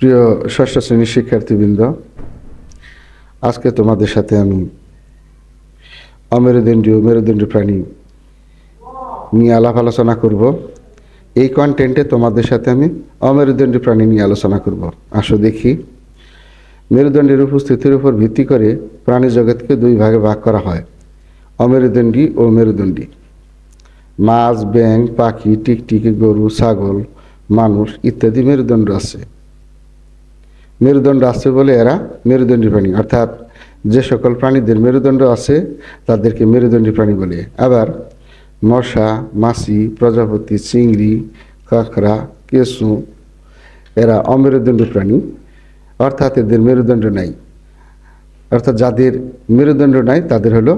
প্রিয় ষষ্ঠ শ্রেণীর শিক্ষার্থীবৃন্দ, আজকে তোমাদের সাথে আমি অমেরুদণ্ডী ও মেরুদণ্ডী প্রাণী নিয়ে আলাপ আলোচনা করব। এই কন্টেন্টে তোমাদের সাথে আমি অমেরুদণ্ডী প্রাণী নিয়ে আলোচনা করব। আসো দেখি। মেরুদণ্ডের উপস্থিতির উপর ভিত্তি করে প্রাণী জগৎকে দুই ভাগে ভাগ করা হয়, অমেরুদণ্ডী ও মেরুদণ্ডী। মাছ, ব্যাঙ, পাখি, টিকটিকি, গরু, ছাগল, মানুষ ইত্যাদি মেরুদণ্ড আছে। মেরুদণ্ড আছে বলে এরা মেরুদণ্ডী প্রাণী, অর্থাৎ যে সকল প্রাণীদের মেরুদণ্ড আছে তাদেরকে মেরুদণ্ডী প্রাণী বলে। আবার মশা, মাছি, প্রজাপতি, চিংড়ি, কাঁকড়া, কেঁচু এরা অমেরুদণ্ডী প্রাণী, অর্থাৎ এদের মেরুদণ্ড নাই। অর্থাৎ যাদের মেরুদণ্ড নাই তাদের হলো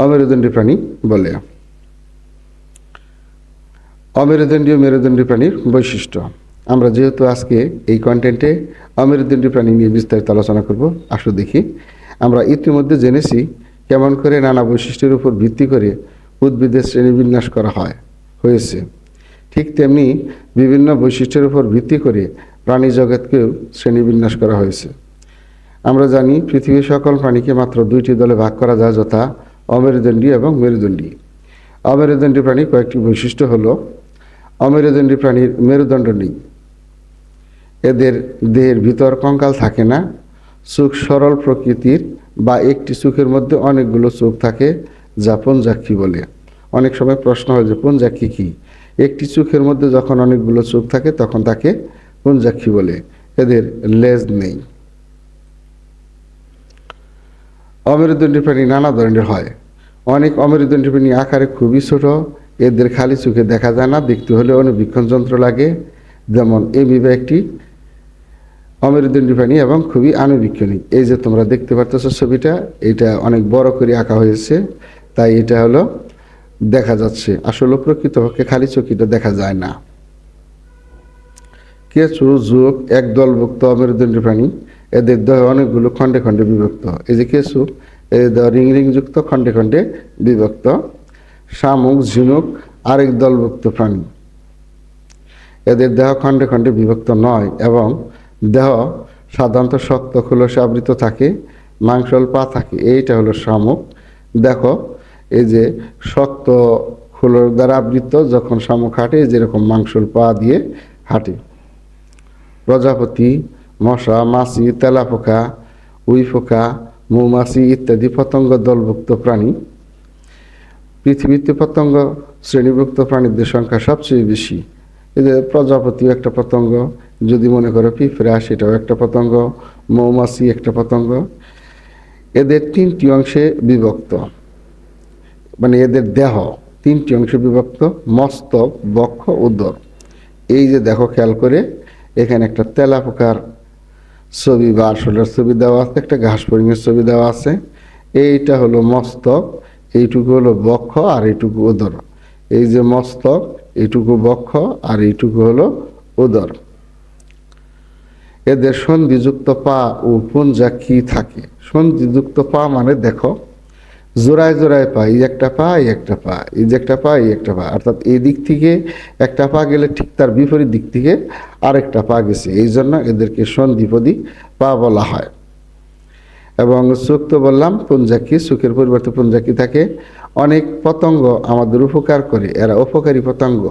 অমেরুদণ্ডী প্রাণী বলে। অমেরুদণ্ডী ও মেরুদণ্ডী প্রাণীর বৈশিষ্ট্য। আমরা যেহেতু আজকে এই কন্টেন্টে অমেরুদণ্ডী প্রাণী নিয়ে বিস্তারিত আলোচনা করব, আসো দেখি। আমরা ইতিমধ্যে জেনেছি কেমন করে নানা বৈশিষ্ট্যের উপর ভিত্তি করে উদ্ভিদের শ্রেণীবিন্যাস করা হয়েছে। ঠিক তেমনি বিভিন্ন বৈশিষ্ট্যের উপর ভিত্তি করে প্রাণী জগৎকেও শ্রেণীবিন্যাস করা হয়েছে। আমরা জানি পৃথিবীর সকল প্রাণীকে মাত্র দুইটি দলে ভাগ করা যায়, যথা অমেরুদণ্ডী এবং মেরুদণ্ডী। অমেরুদণ্ডী প্রাণীর কয়েকটি বৈশিষ্ট্য হলো: অমেরুদণ্ডী প্রাণীর মেরুদণ্ড নেই, এদের দেহের ভিতর কঙ্কাল থাকে না, চোখ সরল প্রকৃতির বা একটি চোখের মধ্যে অনেকগুলো চোখ থাকে, যা পুঞ্জাক্ষী বলে। অনেক সময় প্রশ্ন হয় যে পুঞ্জাক্ষী কি? একটি চোখের মধ্যে যখন অনেকগুলো চোখ থাকে তখন তাকে পুঞ্জাক্ষী বলে। এদের লেজ নেই। অমেরুদণ্ডী প্রাণী নানা ধরনের হয়। অনেক অমেরুদণ্ডী প্রাণী আকারে খুবই ছোট, এদের খালি চোখে দেখা যায় না, দেখতে হলে অনুবীক্ষণ যন্ত্র লাগে। যেমন এমিবা একটি অমেরুদণ্ডী প্রাণী এবং খুবই আনুবীক্ষণিক। এই যে তোমরা দেখতে পাচ্ছ ছবিটা, এটা অনেক বড় করে আঁকা হয়েছে, তাই এটা হলো দেখা যাচ্ছে। আসলে প্রকৃতপক্ষে খালি চোখে দেখা যায় না। কেঁচু, জোঁক এক দলভুক্ত অমেরুদণ্ডী প্রাণী, এদের দেহ অনেকগুলো খণ্ডে খণ্ডে বিভক্ত। এই যে কেঁচু, এদের দেহ রিং রিং যুক্ত, খণ্ডে খণ্ডে বিভক্ত। শামুক, ঝিনুক আরেক দলভুক্ত প্রাণী, এদের দেহ খণ্ডে খণ্ডে বিভক্ত নয় এবং দেহ সাধারণত শক্ত খোলসে আবৃত থাকে, মাংসল পা থাকে। এইটা হলো শামুক। দেখো, এই যে শক্ত খোলস দ্বারা আবৃত যখন শামুক হাঁটে, যেরকম মাংসল পা দিয়ে হাঁটে। প্রজাপতি, মশা, মাছি, তেলাপোকা, উইপোকা, মৌমাছি ইত্যাদি পতঙ্গ দলভুক্ত প্রাণী। পৃথিবীতে পতঙ্গ শ্রেণীভুক্ত প্রাণীদের সংখ্যা সবচেয়ে বেশি। এদের প্রজাপতিও একটা পতঙ্গ, যদি মনে করো পিঁপড়া, সেটাও একটা পতঙ্গ, মৌমাছি একটা পতঙ্গ। এদের তিনটি অংশে বিভক্ত, মানে এদের দেহ তিনটি অংশে বিভক্ত: মস্তক, বক্ষ, উদর। এই যে দেখো, খেয়াল করে এখানে একটা তেলাপোকার ছবি বা আরশোলার ছবি দেওয়া আছে, একটা ঘাস ফড়িংয়ের ছবি দেওয়া আছে। এইটা হলো মস্তক, এইটুকু হলো বক্ষ, আর এইটুকু উদর। এই যে মস্তক, এইটুকু বক্ষ, আর এইটুকু হলো উদর। এদের সন্ধিযুক্ত পা ও পুঞ্জাক্ষী থাকে। সন্ধিযুক্ত পা মানে দেখো, জোড়ায় জোড়ায় পা, এই একটা পা, এই একটা পা, এই যে একটা পা, এই একটা পা, অর্থাৎ এই দিক থেকে একটা পা গেলে ঠিক তার বিপরীত দিক থেকে আরেকটা পা গেছে, এই জন্য এদেরকে সন্ধিপদী পা বলা হয়। এবং চোখ তো বললাম পুঞ্জাক্ষী, চোখের পরিবর্তে পুঞ্জাক্ষী থাকে। অনেক পতঙ্গ আমাদের উপকার করে, এরা উপকারী পতঙ্গ।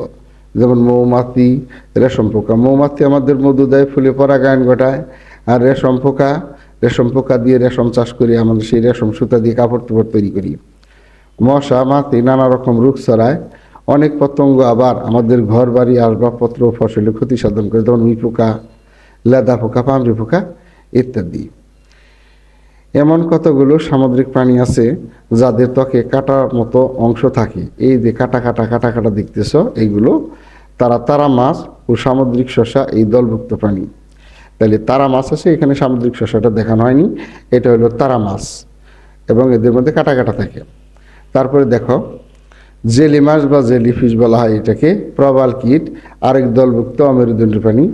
যেমন মৌমাছি, রেশম পোকা। মৌমাছি আমাদের মধু দেয়, ফুলে পরাগায়ন ঘটায়। আর রেশম পোকা দিয়ে রেশম চাষ করি, আমাদের সেই রেশম সুতা দিয়ে কাপড় চোপড় তৈরি করি। মশা, মাছি নানা রকম রোগ ছড়ায়। অনেক পতঙ্গ আবার আমাদের ঘর বাড়ি, আসবাবপত্র, ফসলে ক্ষতি সাধন করে, যেমন উই পোকা, লেদা পোকা, পামরি পোকা ইত্যাদি। এমন কতগুলো সামুদ্রিক প্রাণী আছে যাদের ত্বকে কাটার মতো অংশ থাকে। এই যে কাটা কাটা কাটা কাটা দেখতেছ, এইগুলো তারা মাছ ও সামুদ্রিক শসা এই দলভুক্ত প্রাণী। তাহলে তারা মাছ আছে, এখানে সামুদ্রিক শসাটা দেখানো হয়নি, এটা হলো তারা মাছ এবং এদের মধ্যে কাটা কাটা থাকে। তারপরে দেখো, জেলি মাছ বা জেলিফিশ বলা হয় এটাকে। প্রবাল কীট আরেক দলভুক্ত অমেরুদণ্ডী প্রাণী।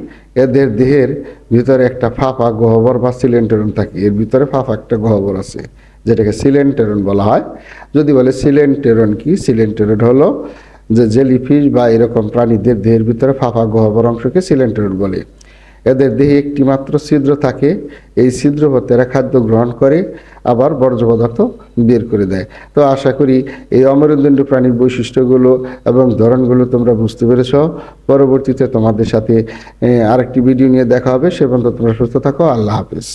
এদের দেহের ভিতরে একটা ফাঁপা গহ্বর বা সিলেন্টেরন থাকে। এর ভিতরে ফাঁপা একটা গহ্বর আছে, যেটাকে সিলেন্টেরন বলা হয়। যদি বলে সিলেন্টেরন কি, সিলেন্টেরন হলো যে জেলিফিশ বা এরকম প্রাণীদের দেহের ভিতরে ফাঁপা গহ্বর অংশকে সিলেন্টেরন বলে। এদের দেহে একটি মাত্র ছিদ্র থাকে, এই ছিদ্র হতে এরা খাদ্য গ্রহণ করে আবার বর্জ্য পদার্থ বের করে দেয়। তো আশা করি এই অমেরুদণ্ড প্রাণীর বৈশিষ্ট্যগুলো এবং ধরনগুলো তোমরা বুঝতে পেরেছ। পরবর্তীতে তোমাদের সাথে আরেকটি ভিডিও নিয়ে দেখা হবে। সে পর্যন্ত তোমরা সুস্থ থাকো। আল্লাহ হাফেজ।